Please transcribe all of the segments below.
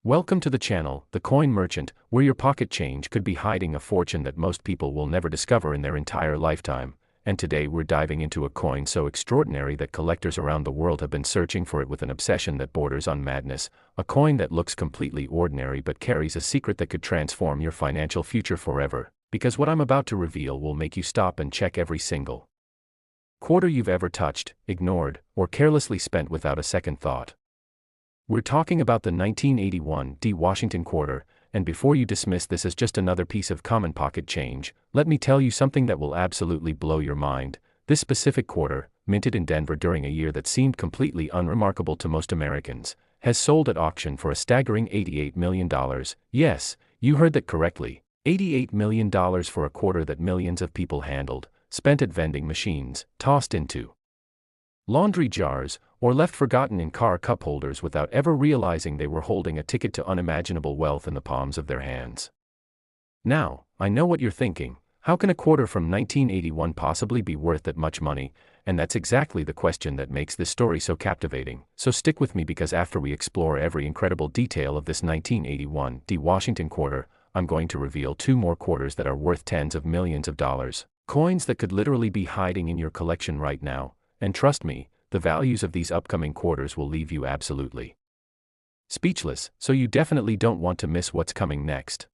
Welcome to the channel, The Coin Merchant, where your pocket change could be hiding a fortune that most people will never discover in their entire lifetime. And today we're diving into a coin so extraordinary that collectors around the world have been searching for it with an obsession that borders on madness. A coin that looks completely ordinary but carries a secret that could transform your financial future forever. Because what I'm about to reveal will make you stop and check every single quarter you've ever touched, ignored, or carelessly spent without a second thought. We're talking about the 1981 Washington quarter, and before you dismiss this as just another piece of common pocket change, let me tell you something that will absolutely blow your mind. This specific quarter, minted in Denver during a year that seemed completely unremarkable to most Americans, has sold at auction for a staggering $88 million. Yes, you heard that correctly. $88 million for a quarter that millions of people handled, spent at vending machines, tossed into laundry jars, or left forgotten in car cup holders without ever realizing they were holding a ticket to unimaginable wealth in the palms of their hands. Now, I know what you're thinking. How can a quarter from 1981 possibly be worth that much money? And that's exactly the question that makes this story so captivating. So stick with me, because after we explore every incredible detail of this 1981 Washington quarter, I'm going to reveal two more quarters that are worth tens of millions of dollars. Coins that could literally be hiding in your collection right now. And trust me, the values of these upcoming quarters will leave you absolutely speechless, so you definitely don't want to miss what's coming next.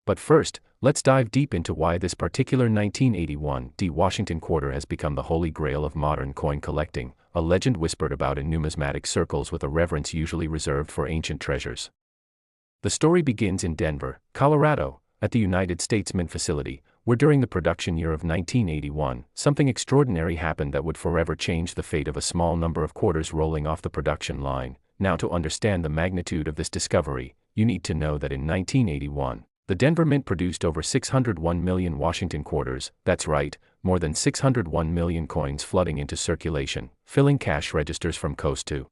But first, let's dive deep into why this particular 1981 Washington quarter has become the holy grail of modern coin collecting, a legend whispered about in numismatic circles with a reverence usually reserved for ancient treasures. The story begins in Denver, Colorado, at the United States Mint facility, where during the production year of 1981, something extraordinary happened that would forever change the fate of a small number of quarters rolling off the production line. Now, to understand the magnitude of this discovery, you need to know that in 1981, the Denver Mint produced over 601 million Washington quarters. That's right, more than 601 million coins flooding into circulation, filling cash registers from coast to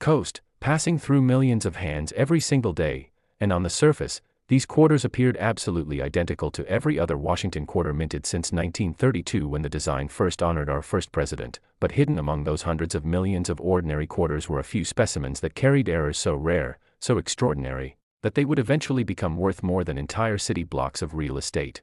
coast, passing through millions of hands every single day. And on the surface, these quarters appeared absolutely identical to every other Washington quarter minted since 1932, when the design first honored our first president. But hidden among those hundreds of millions of ordinary quarters were a few specimens that carried errors so rare, so extraordinary, that they would eventually become worth more than entire city blocks of real estate.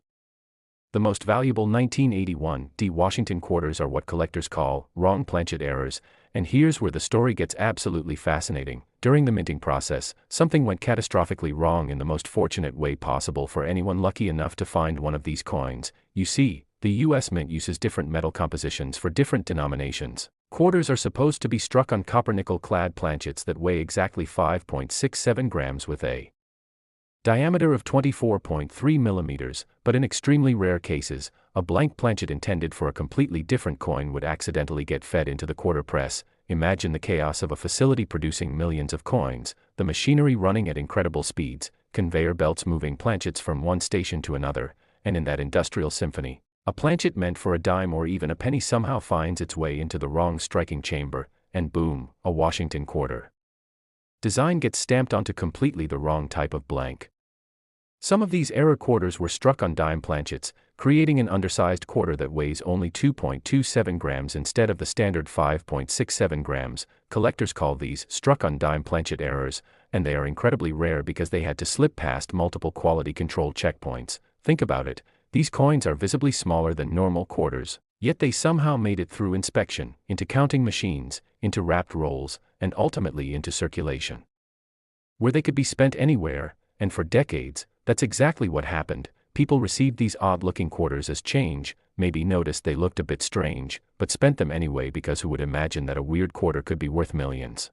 The most valuable 1981 Washington quarters are what collectors call wrong planchet errors, and here's where the story gets absolutely fascinating. During the minting process, something went catastrophically wrong in the most fortunate way possible for anyone lucky enough to find one of these coins. You see, the U.S. Mint uses different metal compositions for different denominations. Quarters are supposed to be struck on copper-nickel-clad planchets that weigh exactly 5.67 grams with a diameter of 24.3 millimeters, but in extremely rare cases, a blank planchet intended for a completely different coin would accidentally get fed into the quarter press. Imagine the chaos of a facility producing millions of coins, the machinery running at incredible speeds, conveyor belts moving planchets from one station to another, and in that industrial symphony, a planchet meant for a dime or even a penny somehow finds its way into the wrong striking chamber, and boom, a Washington quarter design gets stamped onto completely the wrong type of blank. Some of these error quarters were struck on dime planchets, creating an undersized quarter that weighs only 2.27 grams instead of the standard 5.67 grams. Collectors call these struck on dime planchet errors, and they are incredibly rare because they had to slip past multiple quality control checkpoints. Think about it, these coins are visibly smaller than normal quarters, yet they somehow made it through inspection, into counting machines, into wrapped rolls, and ultimately into circulation, where they could be spent anywhere, and for decades. That's exactly what happened. People received these odd-looking quarters as change, maybe noticed they looked a bit strange, but spent them anyway, because who would imagine that a weird quarter could be worth millions?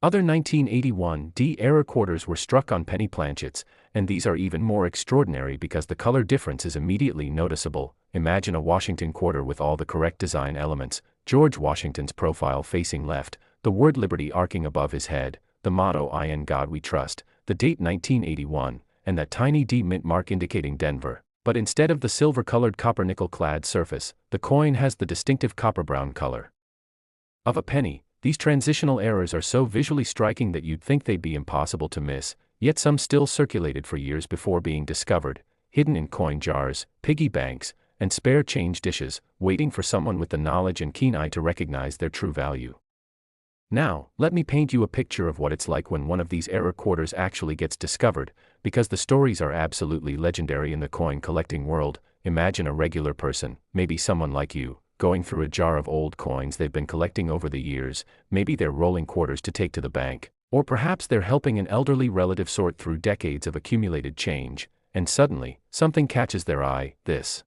Other 1981 error quarters were struck on penny planchets, and these are even more extraordinary because the color difference is immediately noticeable. Imagine a Washington quarter with all the correct design elements: George Washington's profile facing left, the word liberty arcing above his head, the motto "In God We Trust," the date 1981, and that tiny D mint mark indicating Denver. But instead of the silver-colored copper-nickel-clad surface, the coin has the distinctive copper-brown color of a penny. These transitional errors are so visually striking that you'd think they'd be impossible to miss, yet some still circulated for years before being discovered, hidden in coin jars, piggy banks, and spare change dishes, waiting for someone with the knowledge and keen eye to recognize their true value. Now, let me paint you a picture of what it's like when one of these error quarters actually gets discovered, because the stories are absolutely legendary in the coin collecting world. Imagine a regular person, maybe someone like you, going through a jar of old coins they've been collecting over the years. Maybe they're rolling quarters to take to the bank, or perhaps they're helping an elderly relative sort through decades of accumulated change, and suddenly, something catches their eye. This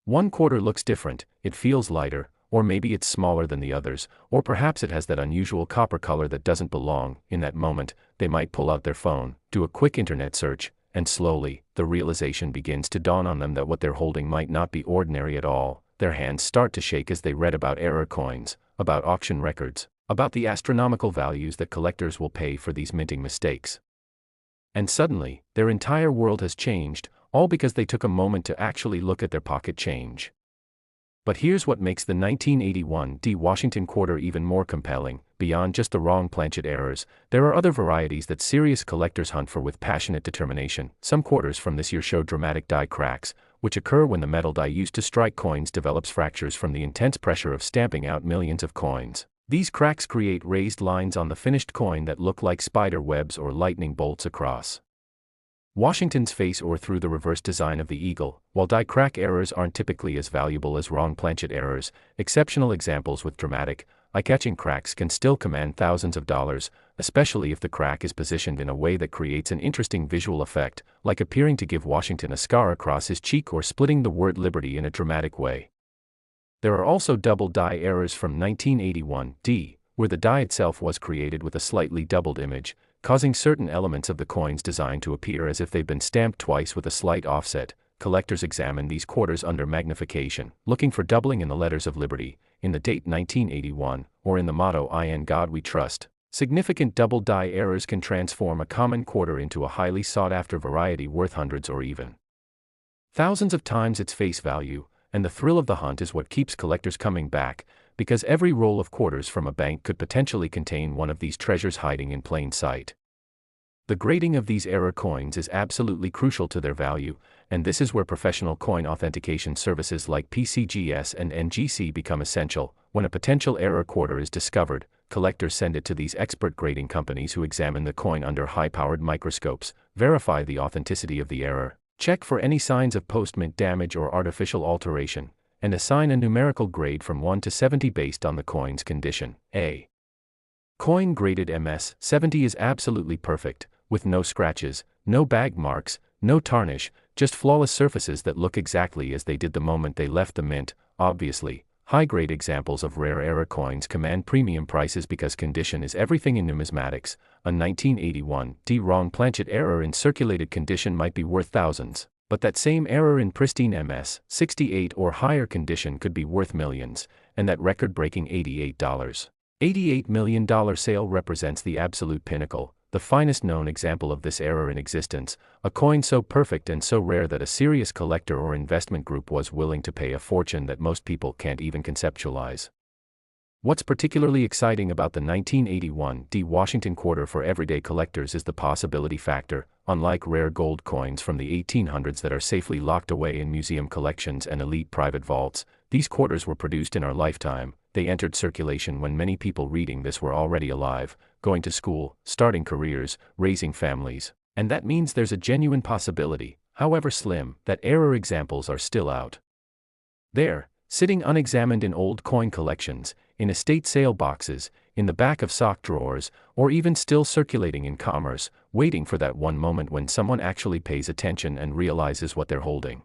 one quarter looks different, it feels lighter, or maybe it's smaller than the others, or perhaps it has that unusual copper color that doesn't belong. In that moment, they might pull out their phone, do a quick internet search, and slowly, the realization begins to dawn on them that what they're holding might not be ordinary at all. Their hands start to shake as they read about error coins, about auction records, about the astronomical values that collectors will pay for these minting mistakes. And suddenly, their entire world has changed, all because they took a moment to actually look at their pocket change. But here's what makes the 1981 Washington quarter even more compelling. Beyond just the wrong planchet errors, there are other varieties that serious collectors hunt for with passionate determination. Some quarters from this year show dramatic die cracks, which occur when the metal die used to strike coins develops fractures from the intense pressure of stamping out millions of coins. These cracks create raised lines on the finished coin that look like spider webs or lightning bolts across Washington's face or through the reverse design of the eagle. While die crack errors aren't typically as valuable as wrong planchet errors, exceptional examples with dramatic, eye-catching cracks can still command thousands of dollars, especially if the crack is positioned in a way that creates an interesting visual effect, like appearing to give Washington a scar across his cheek or splitting the word liberty in a dramatic way. There are also double die errors from 1981 where the die itself was created with a slightly doubled image, causing certain elements of the coin's design to appear as if they've been stamped twice with a slight offset. Collectors examine these quarters under magnification, looking for doubling in the letters of liberty, in the date 1981, or in the motto "In God We Trust." Significant double die errors can transform a common quarter into a highly sought-after variety worth hundreds or even thousands of times its face value, and the thrill of the hunt is what keeps collectors coming back, because every roll of quarters from a bank could potentially contain one of these treasures hiding in plain sight. The grading of these error coins is absolutely crucial to their value, and this is where professional coin authentication services like PCGS and NGC become essential. When a potential error quarter is discovered, collectors send it to these expert grading companies who examine the coin under high-powered microscopes, verify the authenticity of the error, check for any signs of post-mint damage or artificial alteration, and assign a numerical grade from 1 to 70 based on the coin's condition. A coin graded MS 70 is absolutely perfect, with no scratches, no bag marks, no tarnish, just flawless surfaces that look exactly as they did the moment they left the mint. Obviously, high-grade examples of rare error coins command premium prices because condition is everything in numismatics. A 1981 wrong planchet error in circulated condition might be worth thousands, but that same error in pristine MS 68 or higher condition could be worth millions, and that record-breaking $88 million sale represents the absolute pinnacle, the finest known example of this error in existence, a coin so perfect and so rare that a serious collector or investment group was willing to pay a fortune that most people can't even conceptualize. What's particularly exciting about the 1981 Washington quarter for everyday collectors is the possibility factor. Unlike rare gold coins from the 1800s that are safely locked away in museum collections and elite private vaults, these quarters were produced in our lifetime. They entered circulation when many people reading this were already alive, going to school, starting careers, raising families, and that means there's a genuine possibility, however slim, that error examples are still out there, sitting unexamined in old coin collections, in estate sale boxes, in the back of sock drawers, or even still circulating in commerce, waiting for that one moment when someone actually pays attention and realizes what they're holding.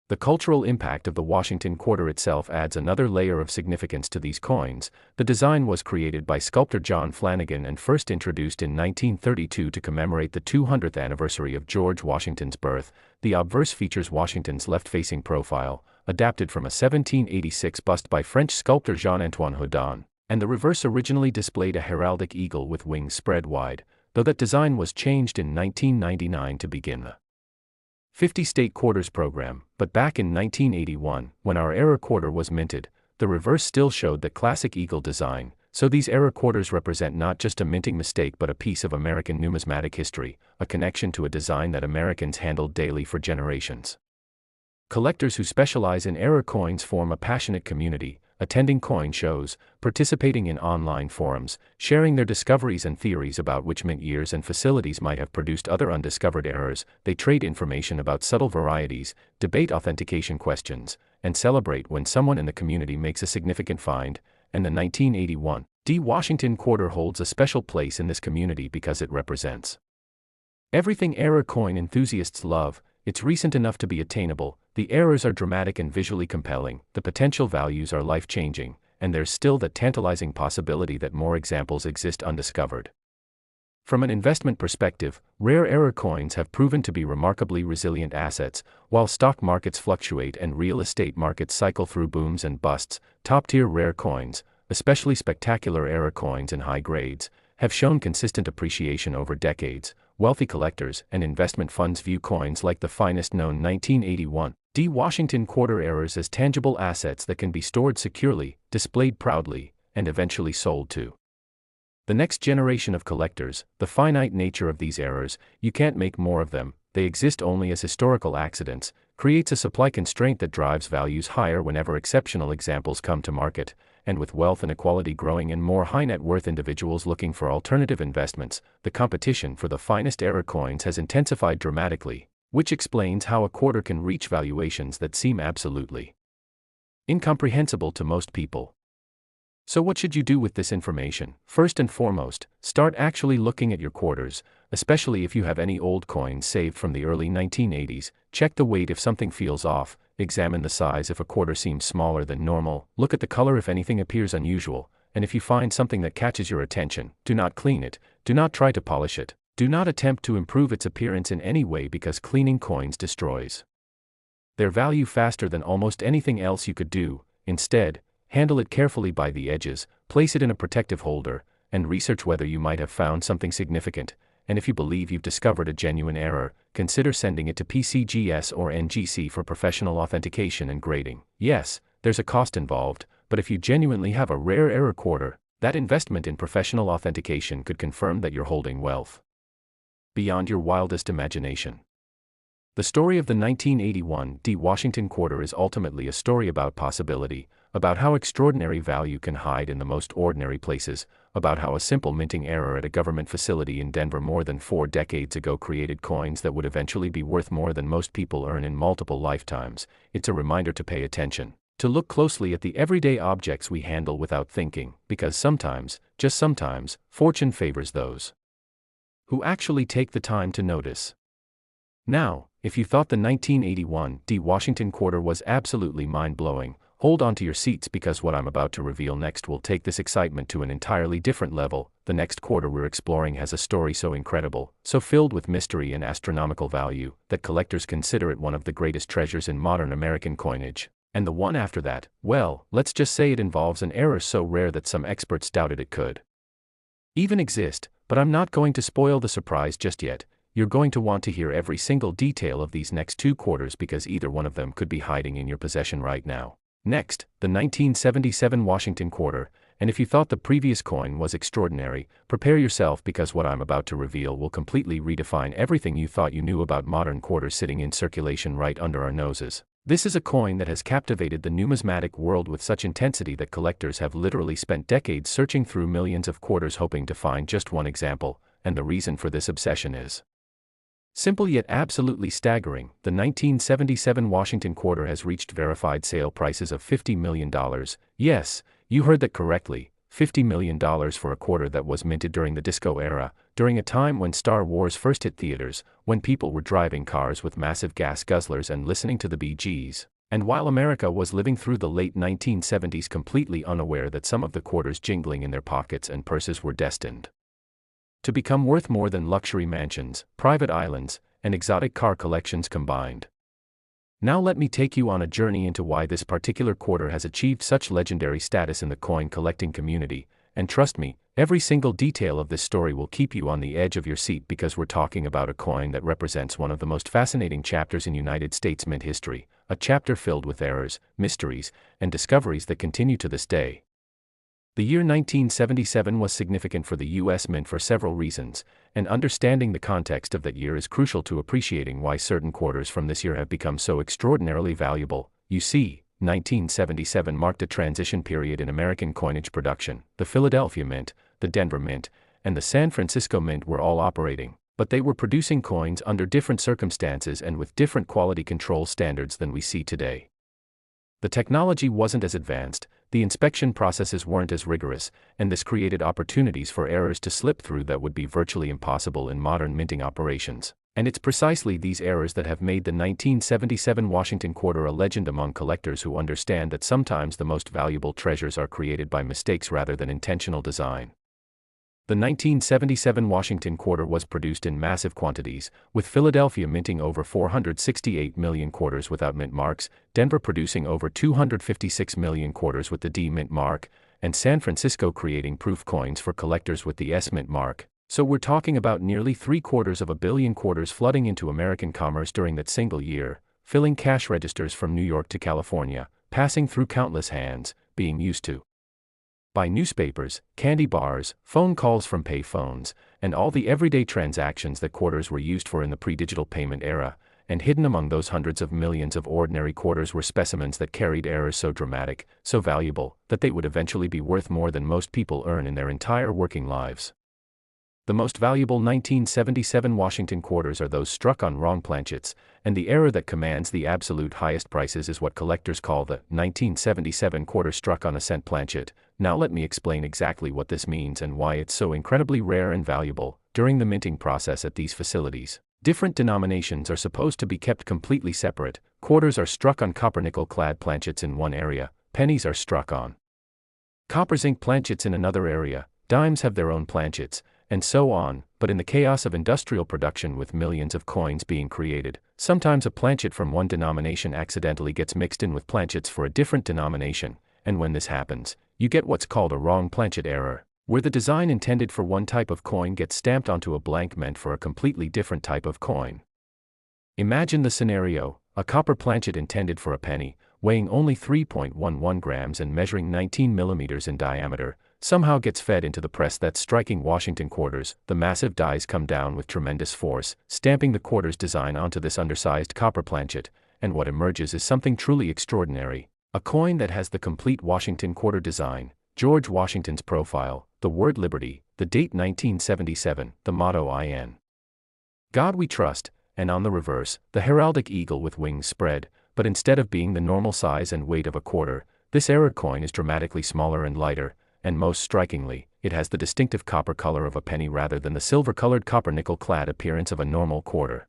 The cultural impact of the Washington quarter itself adds another layer of significance to these coins. The design was created by sculptor John Flanagan and first introduced in 1932 to commemorate the 200th anniversary of George Washington's birth. The obverse features Washington's left-facing profile, adapted from a 1786 bust by French sculptor Jean-Antoine Houdon, and the reverse originally displayed a heraldic eagle with wings spread wide, though that design was changed in 1999 to begin the 50-state quarters program. But back in 1981, when our error quarter was minted, the reverse still showed that classic eagle design. So these error quarters represent not just a minting mistake but a piece of American numismatic history, a connection to a design that Americans handled daily for generations. Collectors who specialize in error coins form a passionate community, attending coin shows, participating in online forums, sharing their discoveries and theories about which mint years and facilities might have produced other undiscovered errors. They trade information about subtle varieties, debate authentication questions, and celebrate when someone in the community makes a significant find. And the 1981 D. Washington quarter holds a special place in this community because it represents everything error coin enthusiasts love. It's recent enough to be attainable, the errors are dramatic and visually compelling, the potential values are life-changing, and there's still the tantalizing possibility that more examples exist undiscovered. From an investment perspective, rare error coins have proven to be remarkably resilient assets. While stock markets fluctuate and real estate markets cycle through booms and busts, top-tier rare coins, especially spectacular error coins in high grades, have shown consistent appreciation over decades. Wealthy collectors and investment funds view coins like the finest known 1981 D. Washington quarter errors as tangible assets that can be stored securely, displayed proudly, and eventually sold to the next generation of collectors. The finite nature of these errors, you can't make more of them, they exist only as historical accidents, creates a supply constraint that drives values higher whenever exceptional examples come to market. And with wealth inequality growing and more high net worth individuals looking for alternative investments, the competition for the finest error coins has intensified dramatically, which explains how a quarter can reach valuations that seem absolutely incomprehensible to most people. So what should you do with this information? First and foremost, start actually looking at your quarters, especially if you have any old coins saved from the early 1980s. Check the weight if something feels off, examine the size if a quarter seems smaller than normal, look at the color if anything appears unusual, and if you find something that catches your attention, do not clean it, do not try to polish it, do not attempt to improve its appearance in any way because cleaning coins destroys their value faster than almost anything else you could do. Instead, handle it carefully by the edges, place it in a protective holder, and research whether you might have found something significant. And if you believe you've discovered a genuine error, consider sending it to PCGS or NGC for professional authentication and grading. Yes, there's a cost involved, but if you genuinely have a rare error quarter, that investment in professional authentication could confirm that you're holding wealth beyond your wildest imagination. The story of the 1981 D. Washington quarter is ultimately a story about possibility, about how extraordinary value can hide in the most ordinary places, about how a simple minting error at a government facility in Denver more than 4 decades ago created coins that would eventually be worth more than most people earn in multiple lifetimes. It's a reminder to pay attention, to look closely at the everyday objects we handle without thinking, because sometimes, just sometimes, fortune favors those who actually take the time to notice. Now, if you thought the 1981 D. Washington quarter was absolutely mind-blowing, hold on to your seats because what I'm about to reveal next will take this excitement to an entirely different level. The next quarter we're exploring has a story so incredible, so filled with mystery and astronomical value, that collectors consider it one of the greatest treasures in modern American coinage. And the one after that, well, let's just say it involves an error so rare that some experts doubted it could even exist. But I'm not going to spoil the surprise just yet. You're going to want to hear every single detail of these next 2 quarters because either one of them could be hiding in your possession right now. Next, the 1977 Washington quarter, and if you thought the previous coin was extraordinary, prepare yourself because what I'm about to reveal will completely redefine everything you thought you knew about modern quarters sitting in circulation right under our noses. This is a coin that has captivated the numismatic world with such intensity that collectors have literally spent decades searching through millions of quarters hoping to find just one example, and the reason for this obsession is simple yet absolutely staggering. The 1977 Washington quarter has reached verified sale prices of $50 million. Yes, you heard that correctly, $50 million for a quarter that was minted during the disco era, during a time when Star Wars first hit theaters, when people were driving cars with massive gas guzzlers and listening to the Bee Gees, and while America was living through the late 1970s completely unaware that some of the quarters jingling in their pockets and purses were destined to become worth more than luxury mansions, private islands, and exotic car collections combined. Now let me take you on a journey into why this particular quarter has achieved such legendary status in the coin collecting community, and trust me, every single detail of this story will keep you on the edge of your seat because we're talking about a coin that represents one of the most fascinating chapters in United States mint history, a chapter filled with errors, mysteries, and discoveries that continue to this day. The year 1977 was significant for the U.S. Mint for several reasons, and understanding the context of that year is crucial to appreciating why certain quarters from this year have become so extraordinarily valuable. You see, 1977 marked a transition period in American coinage production. The Philadelphia Mint, the Denver Mint, and the San Francisco Mint were all operating, but they were producing coins under different circumstances and with different quality control standards than we see today. The technology wasn't as advanced, the inspection processes weren't as rigorous, and this created opportunities for errors to slip through that would be virtually impossible in modern minting operations. And it's precisely these errors that have made the 1977 Washington quarter a legend among collectors who understand that sometimes the most valuable treasures are created by mistakes rather than intentional design. The 1977 Washington quarter was produced in massive quantities, with Philadelphia minting over 468 million quarters without mint marks, Denver producing over 256 million quarters with the D mint mark, and San Francisco creating proof coins for collectors with the S mint mark. So we're talking about nearly 750 million quarters flooding into American commerce during that single year, filling cash registers from New York to California, passing through countless hands, being used to by newspapers, candy bars, phone calls from pay phones, and all the everyday transactions that quarters were used for in the pre-digital payment era, and hidden among those hundreds of millions of ordinary quarters were specimens that carried errors so dramatic, so valuable, that they would eventually be worth more than most people earn in their entire working lives. The most valuable 1977 Washington quarters are those struck on wrong planchets, and the error that commands the absolute highest prices is what collectors call the 1977 quarter struck on a cent planchet. Now let me explain exactly what this means and why it's so incredibly rare and valuable. During the minting process at these facilities, different denominations are supposed to be kept completely separate. Quarters are struck on copper nickel-clad planchets in one area, pennies are struck on copper zinc planchets in another area, dimes have their own planchets, and so on. But in the chaos of industrial production with millions of coins being created, sometimes a planchet from one denomination accidentally gets mixed in with planchets for a different denomination, and when this happens, you get what's called a wrong planchet error, where the design intended for one type of coin gets stamped onto a blank meant for a completely different type of coin. Imagine the scenario: a copper planchet intended for a penny, weighing only 3.11 grams and measuring 19 millimeters in diameter, somehow gets fed into the press that's striking Washington quarters. The massive dies come down with tremendous force, stamping the quarters design onto this undersized copper planchet, and what emerges is something truly extraordinary: a coin that has the complete Washington quarter design, George Washington's profile, the word liberty, the date 1977, the motto "In God We Trust," and on the reverse, the heraldic eagle with wings spread. But instead of being the normal size and weight of a quarter, this error coin is dramatically smaller and lighter, and most strikingly, it has the distinctive copper color of a penny rather than the silver-colored copper nickel-clad appearance of a normal quarter.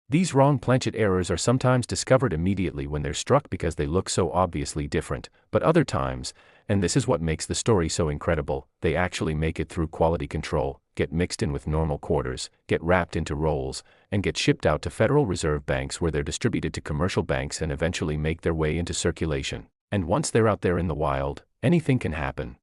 These wrong planchet errors are sometimes discovered immediately when they're struck because they look so obviously different, but other times, and this is what makes the story so incredible, they actually make it through quality control, get mixed in with normal quarters, get wrapped into rolls, and get shipped out to Federal Reserve banks where they're distributed to commercial banks and eventually make their way into circulation. And once they're out there in the wild, anything can happen.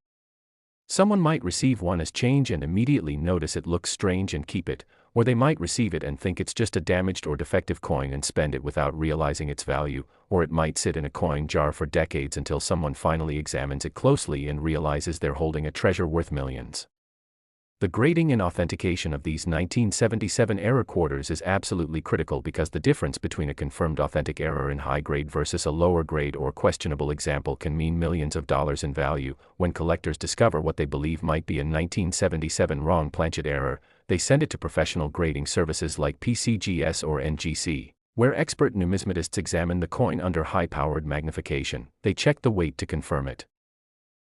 Someone might receive one as change and immediately notice it looks strange and keep it, or they might receive it and think it's just a damaged or defective coin and spend it without realizing its value, or it might sit in a coin jar for decades until someone finally examines it closely and realizes they're holding a treasure worth millions. The grading and authentication of these 1977 error quarters is absolutely critical because the difference between a confirmed authentic error in high grade versus a lower grade or questionable example can mean millions of dollars in value. When collectors discover what they believe might be a 1977 wrong planchet error, they send it to professional grading services like PCGS or NGC, where expert numismatists examine the coin under high-powered magnification. They check the weight to confirm it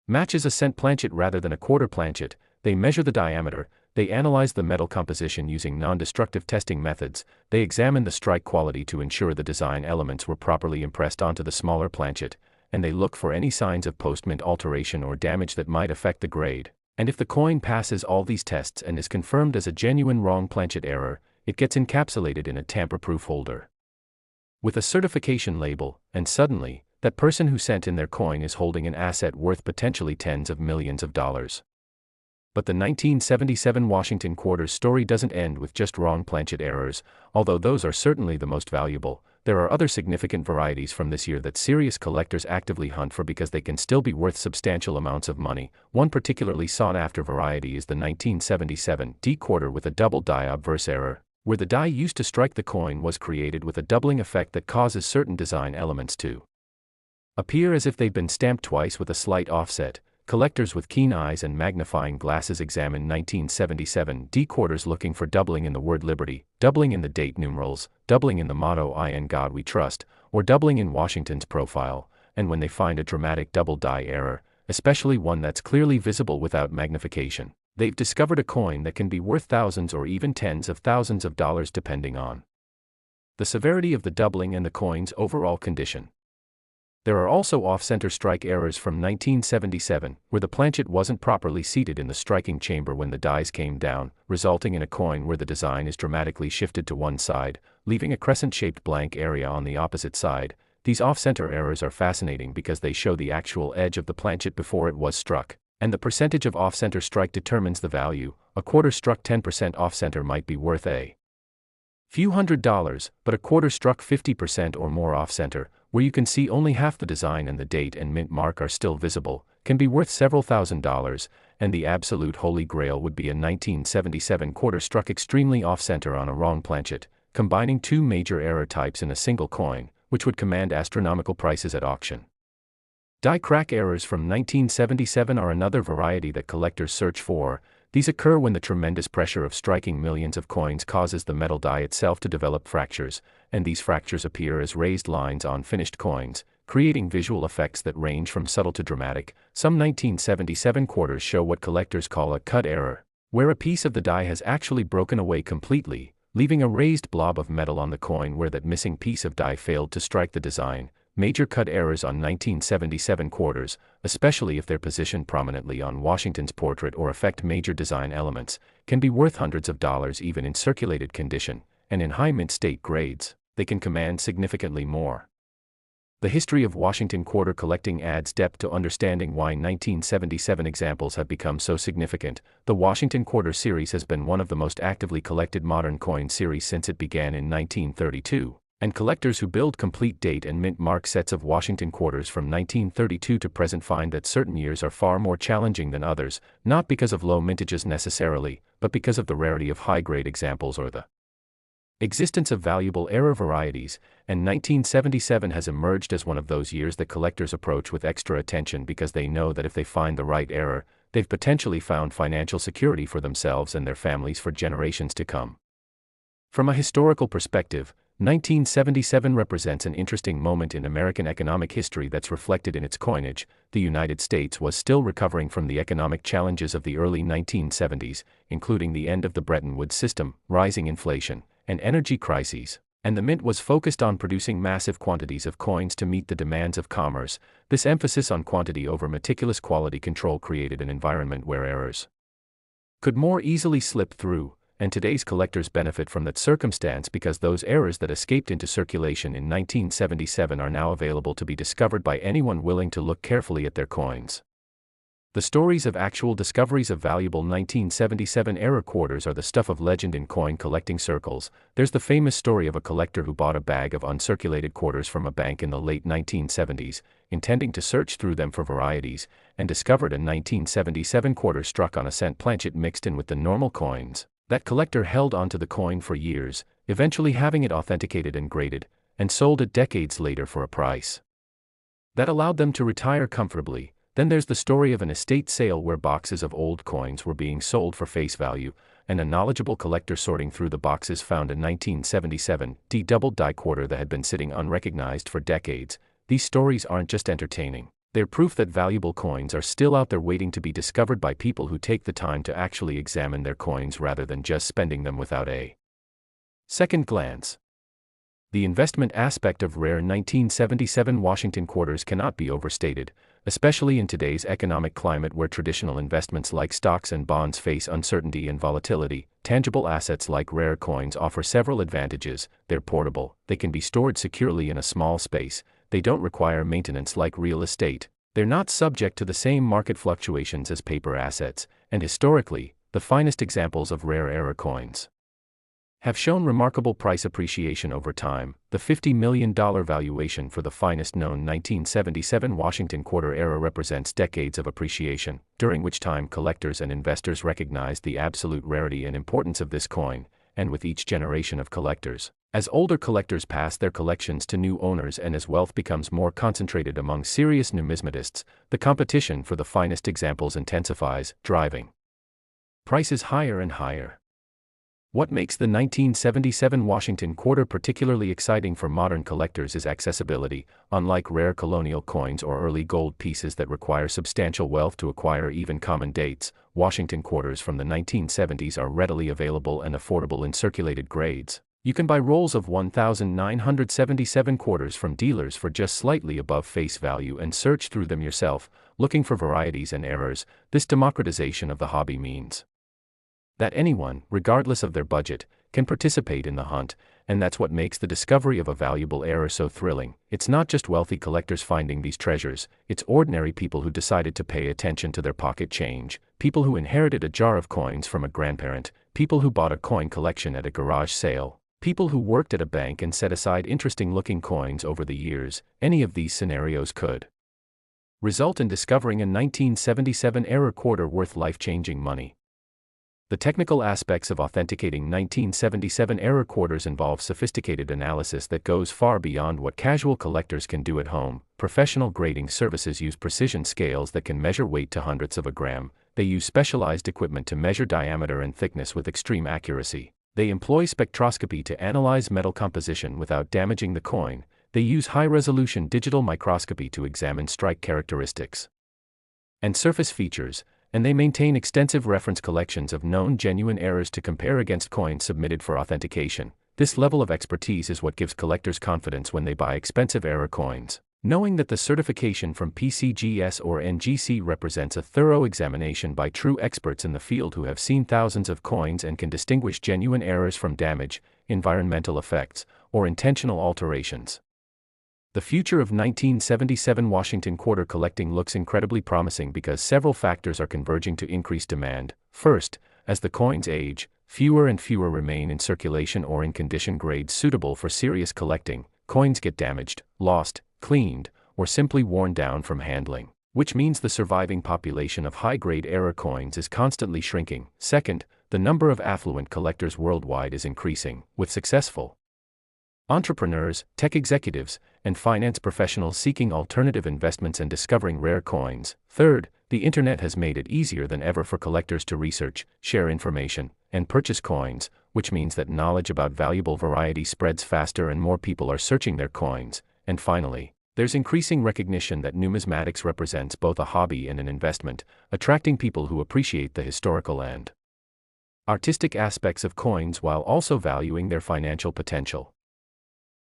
matches a cent planchet rather than a quarter planchet. They measure the diameter, they analyze the metal composition using non-destructive testing methods, they examine the strike quality to ensure the design elements were properly impressed onto the smaller planchet, and they look for any signs of post-mint alteration or damage that might affect the grade. And if the coin passes all these tests and is confirmed as a genuine wrong planchet error, it gets encapsulated in a tamper-proof holder with a certification label, and suddenly, that person who sent in their coin is holding an asset worth potentially tens of millions of dollars. But the 1977 Washington quarters story doesn't end with just wrong planchet errors, although those are certainly the most valuable. There are other significant varieties from this year that serious collectors actively hunt for because they can still be worth substantial amounts of money. One particularly sought-after variety is the 1977 D quarter with a double die obverse error, where the die used to strike the coin was created with a doubling effect that causes certain design elements to appear as if they've been stamped twice with a slight offset. Collectors with keen eyes and magnifying glasses examine 1977 D quarters looking for doubling in the word liberty, doubling in the date numerals, doubling in the motto "I in God we trust," or doubling in Washington's profile, and when they find a dramatic double die error, especially one that's clearly visible without magnification, they've discovered a coin that can be worth thousands or even tens of thousands of dollars depending on the severity of the doubling and the coin's overall condition. There are also off-center strike errors from 1977, where the planchet wasn't properly seated in the striking chamber when the dies came down, resulting in a coin where the design is dramatically shifted to one side, leaving a crescent-shaped blank area on the opposite side. These off-center errors are fascinating because they show the actual edge of the planchet before it was struck, and the percentage of off-center strike determines the value. A quarter struck 10% off-center might be worth a few $100s, but a quarter struck 50% or more off-center, where you can see only half the design and the date and mint mark are still visible, can be worth several $1,000s, and the absolute holy grail would be a 1977 quarter struck extremely off-center on a wrong planchet, combining two major error types in a single coin, which would command astronomical prices at auction. Die crack errors from 1977 are another variety that collectors search for. These occur when the tremendous pressure of striking millions of coins causes the metal die itself to develop fractures, and these fractures appear as raised lines on finished coins, creating visual effects that range from subtle to dramatic. Some 1977 quarters show what collectors call a cut error, where a piece of the die has actually broken away completely, leaving a raised blob of metal on the coin where that missing piece of die failed to strike the design. Major cut errors on 1977 quarters, especially if they're positioned prominently on Washington's portrait or affect major design elements, can be worth hundreds of dollars even in circulated condition, and in high mint state grades, they can command significantly more. The history of Washington quarter collecting adds depth to understanding why 1977 examples have become so significant. The Washington quarter series has been one of the most actively collected modern coin series since it began in 1932. And collectors who build complete date and mint mark sets of Washington quarters from 1932 to present find that certain years are far more challenging than others, not because of low mintages necessarily, but because of the rarity of high-grade examples or the existence of valuable error varieties, and 1977 has emerged as one of those years that collectors approach with extra attention because they know that if they find the right error, they've potentially found financial security for themselves and their families for generations to come. From a historical perspective, 1977 represents an interesting moment in American economic history that's reflected in its coinage. The United States was still recovering from the economic challenges of the early 1970s, including the end of the Bretton Woods system, rising inflation, and energy crises, and the mint was focused on producing massive quantities of coins to meet the demands of commerce. This emphasis on quantity over meticulous quality control created an environment where errors could more easily slip through, and today's collectors benefit from that circumstance because those errors that escaped into circulation in 1977 are now available to be discovered by anyone willing to look carefully at their coins. The stories of actual discoveries of valuable 1977 error quarters are the stuff of legend in coin collecting circles. There's the famous story of a collector who bought a bag of uncirculated quarters from a bank in the late 1970s, intending to search through them for varieties, and discovered a 1977 quarter struck on a cent planchet mixed in with the normal coins. That collector held onto the coin for years, eventually having it authenticated and graded, and sold it decades later for a price that allowed them to retire comfortably. Then there's the story of an estate sale where boxes of old coins were being sold for face value, and a knowledgeable collector sorting through the boxes found a 1977 D double die quarter that had been sitting unrecognized for decades. These stories aren't just entertaining. They're proof that valuable coins are still out there waiting to be discovered by people who take the time to actually examine their coins rather than just spending them without a second glance. The investment aspect of rare 1977 Washington quarters cannot be overstated, especially in today's economic climate where traditional investments like stocks and bonds face uncertainty and volatility. Tangible assets like rare coins offer several advantages. They're portable, they can be stored securely in a small space, they don't require maintenance like real estate, they're not subject to the same market fluctuations as paper assets, and historically, the finest examples of rare error coins have shown remarkable price appreciation over time. The $50 million valuation for the finest known 1977 Washington quarter era represents decades of appreciation, during which time collectors and investors recognized the absolute rarity and importance of this coin, and with each generation of collectors, As older collectors pass their collections to new owners and as wealth becomes more concentrated among serious numismatists, the competition for the finest examples intensifies, driving prices higher and higher. What makes the 1977 Washington quarter particularly exciting for modern collectors is accessibility. Unlike rare colonial coins or early gold pieces that require substantial wealth to acquire, even common dates, Washington quarters from the 1970s are readily available and affordable in circulated grades. You can buy rolls of 1,977 quarters from dealers for just slightly above face value and search through them yourself, looking for varieties and errors. This democratization of the hobby means that anyone, regardless of their budget, can participate in the hunt, and that's what makes the discovery of a valuable error so thrilling. It's not just wealthy collectors finding these treasures, it's ordinary people who decided to pay attention to their pocket change, people who inherited a jar of coins from a grandparent, people who bought a coin collection at a garage sale, people who worked at a bank and set aside interesting-looking coins over the years. Any of these scenarios could result in discovering a 1977 error quarter worth life-changing money. The technical aspects of authenticating 1977 error quarters involve sophisticated analysis that goes far beyond what casual collectors can do at home. Professional grading services use precision scales that can measure weight to hundredths of a gram. They use specialized equipment to measure diameter and thickness with extreme accuracy. They employ spectroscopy to analyze metal composition without damaging the coin. They use high-resolution digital microscopy to examine strike characteristics and surface features, and they maintain extensive reference collections of known genuine errors to compare against coins submitted for authentication. This level of expertise is what gives collectors confidence when they buy expensive error coins, knowing that the certification from PCGS or NGC represents a thorough examination by true experts in the field who have seen thousands of coins and can distinguish genuine errors from damage, environmental effects, or intentional alterations. The future of 1977 Washington quarter collecting looks incredibly promising because several factors are converging to increase demand. First, as the coins age, fewer and fewer remain in circulation or in condition grades suitable for serious collecting. Coins get damaged, lost, cleaned, or simply worn down from handling, which means the surviving population of high-grade error coins is constantly shrinking. Second, the number of affluent collectors worldwide is increasing, with successful entrepreneurs, tech executives, and finance professionals seeking alternative investments and discovering rare coins. Third, the internet has made it easier than ever for collectors to research, share information, and purchase coins, which means that knowledge about valuable variety spreads faster and more people are searching their coins. And finally, there's increasing recognition that numismatics represents both a hobby and an investment, attracting people who appreciate the historical and artistic aspects of coins while also valuing their financial potential.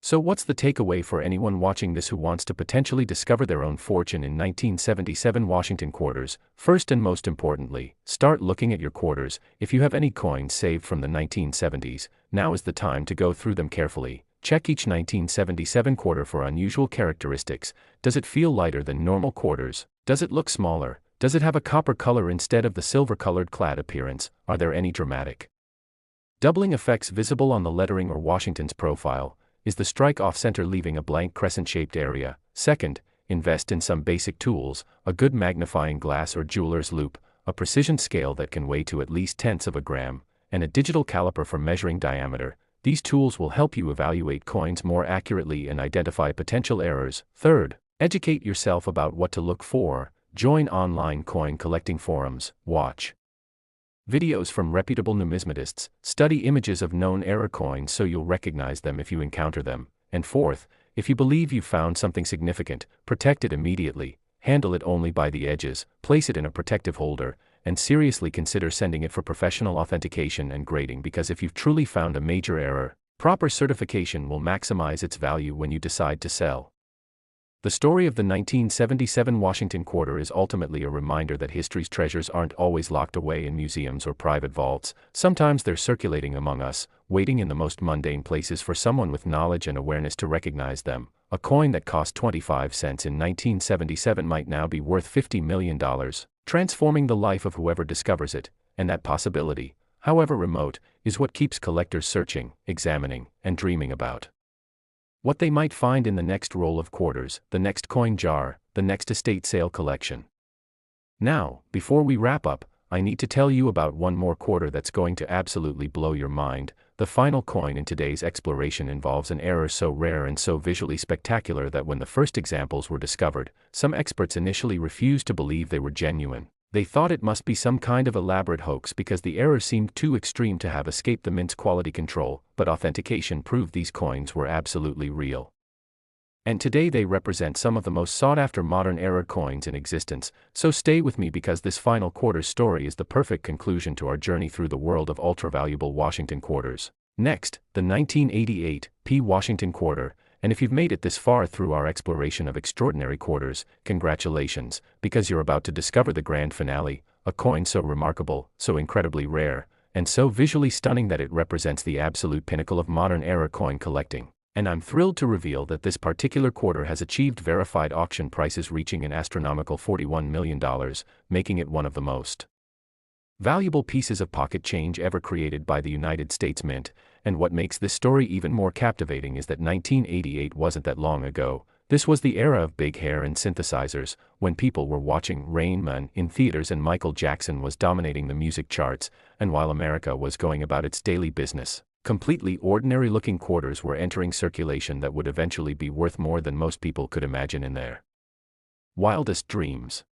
So what's the takeaway for anyone watching this who wants to potentially discover their own fortune in 1977 Washington quarters? First and most importantly, start looking at your quarters. If you have any coins saved from the 1970s, now is the time to go through them carefully. Check each 1977 quarter for unusual characteristics. Does it feel lighter than normal quarters? Does it look smaller? Does it have a copper color instead of the silver-colored clad appearance? Are there any dramatic doubling effects visible on the lettering or Washington's profile? Is the strike off-center leaving a blank crescent-shaped area? Second, invest in some basic tools, a good magnifying glass or jeweler's loupe, a precision scale that can weigh to at least tenths of a gram, and a digital caliper for measuring diameter. These tools will help you evaluate coins more accurately and identify potential errors. Third, educate yourself about what to look for. Join online coin collecting forums, watch videos from reputable numismatists, study images of known error coins so you'll recognize them if you encounter them, and fourth, if you believe you found something significant, protect it immediately, handle it only by the edges, place it in a protective holder, and seriously consider sending it for professional authentication and grading, because if you've truly found a major error, proper certification will maximize its value when you decide to sell. The story of the 1977 Washington quarter is ultimately a reminder that history's treasures aren't always locked away in museums or private vaults. Sometimes they're circulating among us, waiting in the most mundane places for someone with knowledge and awareness to recognize them. A coin that cost 25 cents in 1977 might now be worth $50 million, transforming the life of whoever discovers it, and that possibility, however remote, is what keeps collectors searching, examining, and dreaming about what they might find in the next roll of quarters, the next coin jar, the next estate sale collection. Now, before we wrap up, I need to tell you about one more quarter that's going to absolutely blow your mind. The final coin in today's exploration involves an error so rare and so visually spectacular that when the first examples were discovered, some experts initially refused to believe they were genuine. They thought it must be some kind of elaborate hoax because the error seemed too extreme to have escaped the mint's quality control, but authentication proved these coins were absolutely real. And today they represent some of the most sought-after modern-era coins in existence, so stay with me because this final quarter's story is the perfect conclusion to our journey through the world of ultra-valuable Washington quarters. Next, the 1988 P Washington quarter, and if you've made it this far through our exploration of extraordinary quarters, congratulations, because you're about to discover the grand finale, a coin so remarkable, so incredibly rare, and so visually stunning that it represents the absolute pinnacle of modern-era coin collecting. And I'm thrilled to reveal that this particular quarter has achieved verified auction prices reaching an astronomical $41 million, making it one of the most valuable pieces of pocket change ever created by the United States Mint. And what makes this story even more captivating is that 1988 wasn't that long ago. This was the era of big hair and synthesizers, when people were watching Rain Man in theaters and Michael Jackson was dominating the music charts, and while America was going about its daily business, completely ordinary-looking quarters were entering circulation that would eventually be worth more than most people could imagine in their wildest dreams.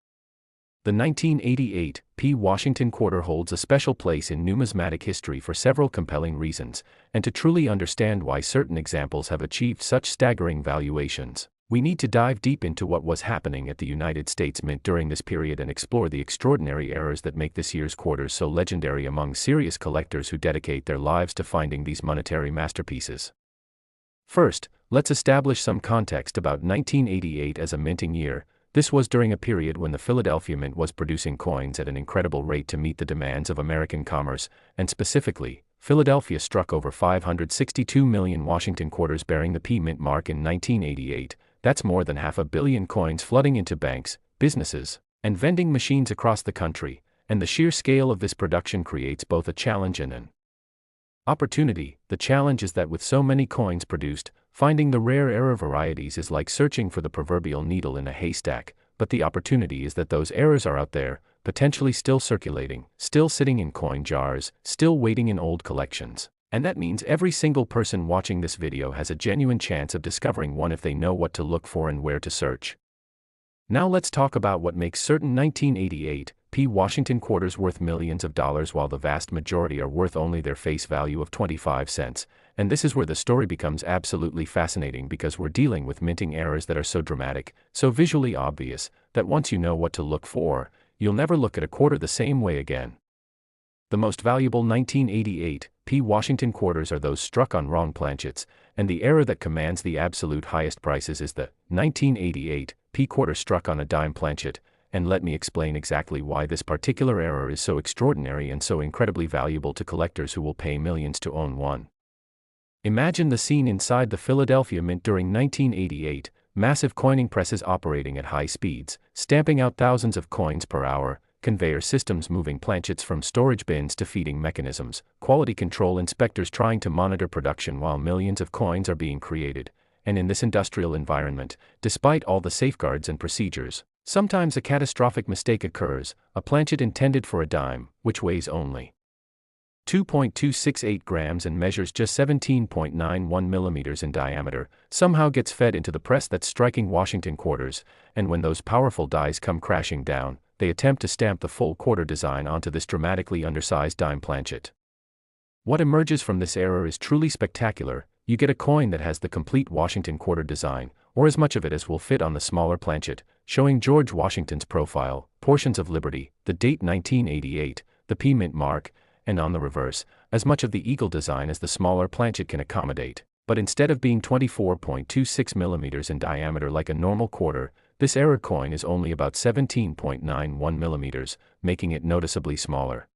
The 1988 P Washington quarter holds a special place in numismatic history for several compelling reasons, and to truly understand why certain examples have achieved such staggering valuations, we need to dive deep into what was happening at the United States Mint during this period and explore the extraordinary errors that make this year's quarters so legendary among serious collectors who dedicate their lives to finding these monetary masterpieces. First, let's establish some context about 1988 as a minting year. This was during a period when the Philadelphia Mint was producing coins at an incredible rate to meet the demands of American commerce, and specifically, Philadelphia struck over 562 million Washington quarters bearing the P Mint mark in 1988. That's more than 500 million coins flooding into banks, businesses, and vending machines across the country, and the sheer scale of this production creates both a challenge and an opportunity. The challenge is that with so many coins produced, finding the rare error varieties is like searching for the proverbial needle in a haystack, but the opportunity is that those errors are out there, potentially still circulating, still sitting in coin jars, still waiting in old collections. And that means every single person watching this video has a genuine chance of discovering one if they know what to look for and where to search. Now let's talk about what makes certain 1988 P Washington quarters worth millions of dollars while the vast majority are worth only their face value of 25 cents. And this is where the story becomes absolutely fascinating because we're dealing with minting errors that are so dramatic, so visually obvious, that once you know what to look for, you'll never look at a quarter the same way again. The most valuable 1988 P Washington quarters are those struck on wrong planchets, and the error that commands the absolute highest prices is the 1988 P quarter struck on a dime planchet, and let me explain exactly why this particular error is so extraordinary and so incredibly valuable to collectors who will pay millions to own one. Imagine the scene inside the Philadelphia Mint during 1988, massive coining presses operating at high speeds, stamping out thousands of coins per hour, conveyor systems moving planchets from storage bins to feeding mechanisms, quality control inspectors trying to monitor production while millions of coins are being created. And in this industrial environment, despite all the safeguards and procedures, sometimes a catastrophic mistake occurs. A planchet intended for a dime, which weighs only 2.268 grams and measures just 17.91 millimeters in diameter, somehow gets fed into the press that's striking Washington quarters, and when those powerful dies come crashing down, they attempt to stamp the full quarter design onto this dramatically undersized dime planchet. What emerges from this error is truly spectacular. You get a coin that has the complete Washington quarter design, or as much of it as will fit on the smaller planchet, showing George Washington's profile, portions of Liberty, the date 1988, the P Mint mark, and on the reverse, as much of the eagle design as the smaller planchet can accommodate. But instead of being 24.26 millimeters in diameter like a normal quarter, this error coin is only about 17.91 millimeters, making it noticeably smaller.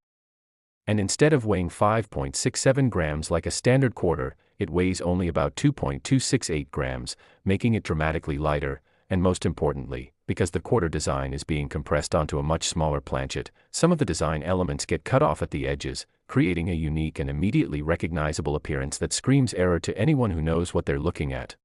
And instead of weighing 5.67 grams like a standard quarter, it weighs only about 2.268 grams, making it dramatically lighter, and most importantly, because the quarter design is being compressed onto a much smaller planchet, some of the design elements get cut off at the edges, creating a unique and immediately recognizable appearance that screams error to anyone who knows what they're looking at.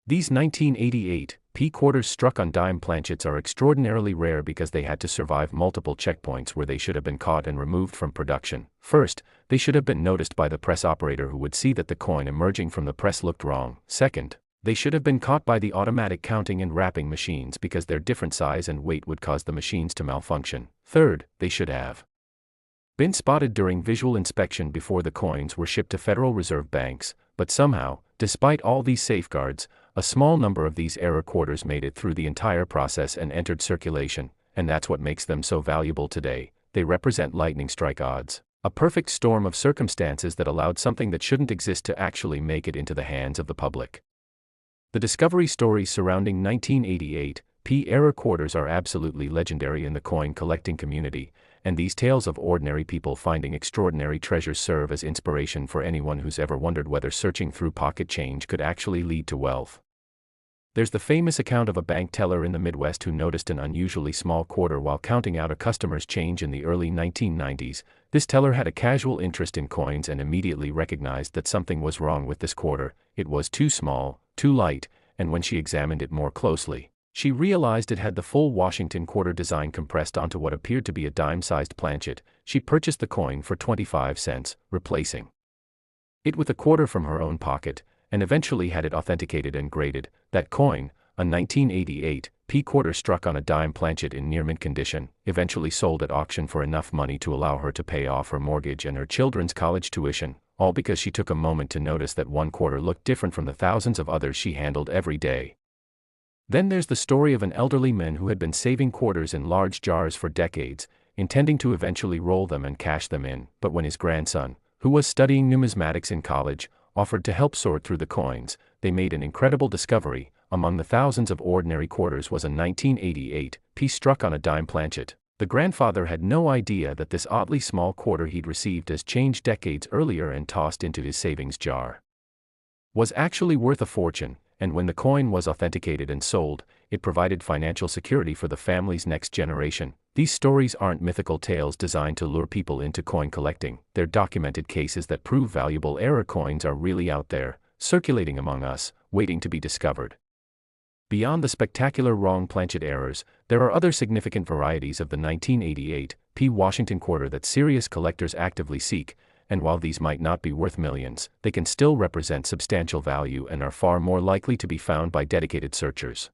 These 1988 P quarters struck on dime planchets are extraordinarily rare because they had to survive multiple checkpoints where they should have been caught and removed from production. First, they should have been noticed by the press operator who would see that the coin emerging from the press looked wrong. Second, they should have been caught by the automatic counting and wrapping machines because their different size and weight would cause the machines to malfunction. Third, they should have been spotted during visual inspection before the coins were shipped to Federal Reserve banks, but somehow, despite all these safeguards, a small number of these error quarters made it through the entire process and entered circulation, and that's what makes them so valuable today. They represent lightning strike odds, a perfect storm of circumstances that allowed something that shouldn't exist to actually make it into the hands of the public. The discovery stories surrounding 1988 P error quarters are absolutely legendary in the coin collecting community, and these tales of ordinary people finding extraordinary treasures serve as inspiration for anyone who's ever wondered whether searching through pocket change could actually lead to wealth. There's the famous account of a bank teller in the Midwest who noticed an unusually small quarter while counting out a customer's change in the early 1990s. This teller had a casual interest in coins and immediately recognized that something was wrong with this quarter. It was too small, too light, and when she examined it more closely, she realized it had the full Washington quarter design compressed onto what appeared to be a dime-sized planchet. She purchased the coin for 25 cents, replacing it with a quarter from her own pocket, and eventually had it authenticated and graded. That coin, a 1988 P quarter struck on a dime planchet in near-mint condition, eventually sold at auction for enough money to allow her to pay off her mortgage and her children's college tuition, all because she took a moment to notice that one quarter looked different from the thousands of others she handled every day. Then there's the story of an elderly man who had been saving quarters in large jars for decades, intending to eventually roll them and cash them in, but when his grandson, who was studying numismatics in college, offered to help sort through the coins, they made an incredible discovery. Among the thousands of ordinary quarters was a 1988 piece struck on a dime planchet. The grandfather had no idea that this oddly small quarter he'd received as change decades earlier and tossed into his savings jar was actually worth a fortune, and when the coin was authenticated and sold, it provided financial security for the family's next generation. These stories aren't mythical tales designed to lure people into coin collecting. They're documented cases that prove valuable error coins are really out there, circulating among us, waiting to be discovered. Beyond the spectacular wrong planchet errors, there are other significant varieties of the 1988 P Washington quarter that serious collectors actively seek, and while these might not be worth millions, they can still represent substantial value and are far more likely to be found by dedicated searchers.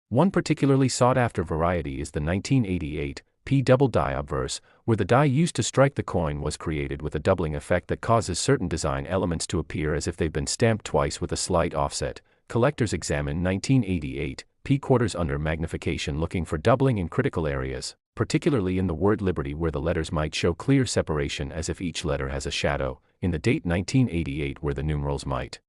One particularly sought-after variety is the 1988 P double die obverse, where the die used to strike the coin was created with a doubling effect that causes certain design elements to appear as if they've been stamped twice with a slight offset. Collectors examine 1988 P quarters under magnification looking for doubling in critical areas, particularly in the word Liberty where the letters might show clear separation as if each letter has a shadow, in the date 1988 where the numerals might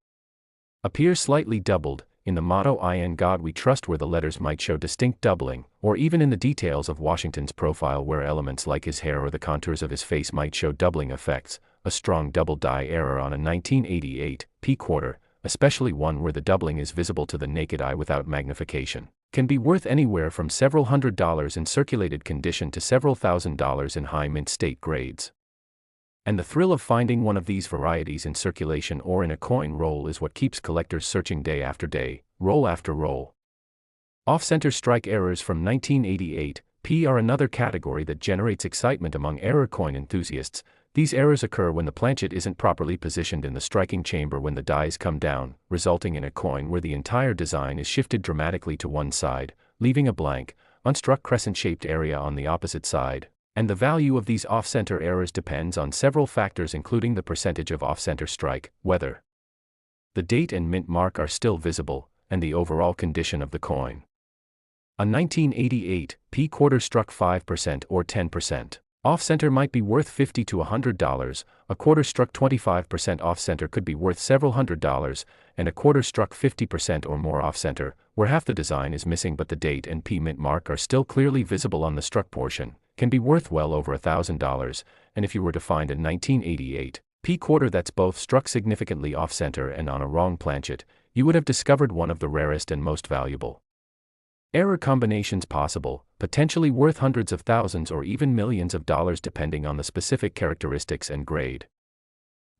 appear slightly doubled, in the motto "In God We Trust" where the letters might show distinct doubling, or even in the details of Washington's profile where elements like his hair or the contours of his face might show doubling effects. A strong double die error on a 1988 P quarter, especially one where the doubling is visible to the naked eye without magnification, can be worth anywhere from several $100s in circulated condition to several $1,000s in high mint state grades. And the thrill of finding one of these varieties in circulation or in a coin roll is what keeps collectors searching day after day, roll after roll. Off-center strike errors from 1988 P are another category that generates excitement among error coin enthusiasts. These errors occur when the planchet isn't properly positioned in the striking chamber when the dies come down, resulting in a coin where the entire design is shifted dramatically to one side, leaving a blank, unstruck crescent-shaped area on the opposite side. And the value of these off-center errors depends on several factors including the percentage of off-center strike, whether the date and mint mark are still visible, and the overall condition of the coin. A 1988 P quarter struck 5% or 10% off-center might be worth $50 to $100, a quarter struck 25% off-center could be worth several $100s, and a quarter struck 50% or more off-center, where half the design is missing but the date and P mint mark are still clearly visible on the struck portion, can be worth well over $1,000, and if you were to find a 1988 P quarter that's both struck significantly off-center and on a wrong planchet, you would have discovered one of the rarest and most valuable error combinations possible, potentially worth hundreds of thousands or even millions of dollars depending on the specific characteristics and grade.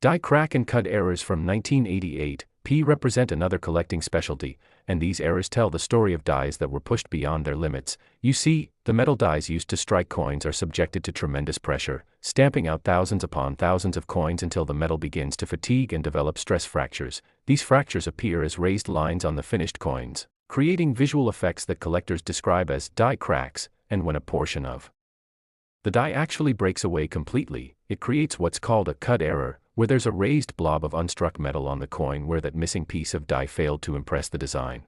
Die crack and cut errors from 1988 P P represent another collecting specialty, and these errors tell the story of dies that were pushed beyond their limits. You see, the metal dies used to strike coins are subjected to tremendous pressure, stamping out thousands upon thousands of coins until the metal begins to fatigue and develop stress fractures. These fractures appear as raised lines on the finished coins, creating visual effects that collectors describe as die cracks, and when a portion of the die actually breaks away completely, it creates what's called a cut error, where there's a raised blob of unstruck metal on the coin where that missing piece of die failed to impress the design.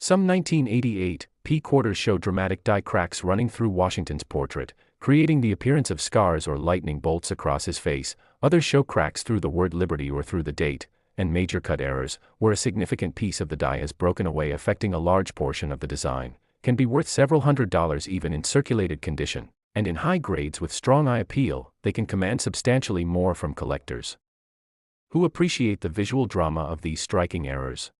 Some 1988 P quarters show dramatic die cracks running through Washington's portrait, creating the appearance of scars or lightning bolts across his face. Others show cracks through the word Liberty or through the date, and major cut errors, where a significant piece of the die has broken away affecting a large portion of the design, can be worth several $100s even in circulated condition. And in high grades with strong eye appeal, they can command substantially more from collectors who appreciate the visual drama of these striking errors.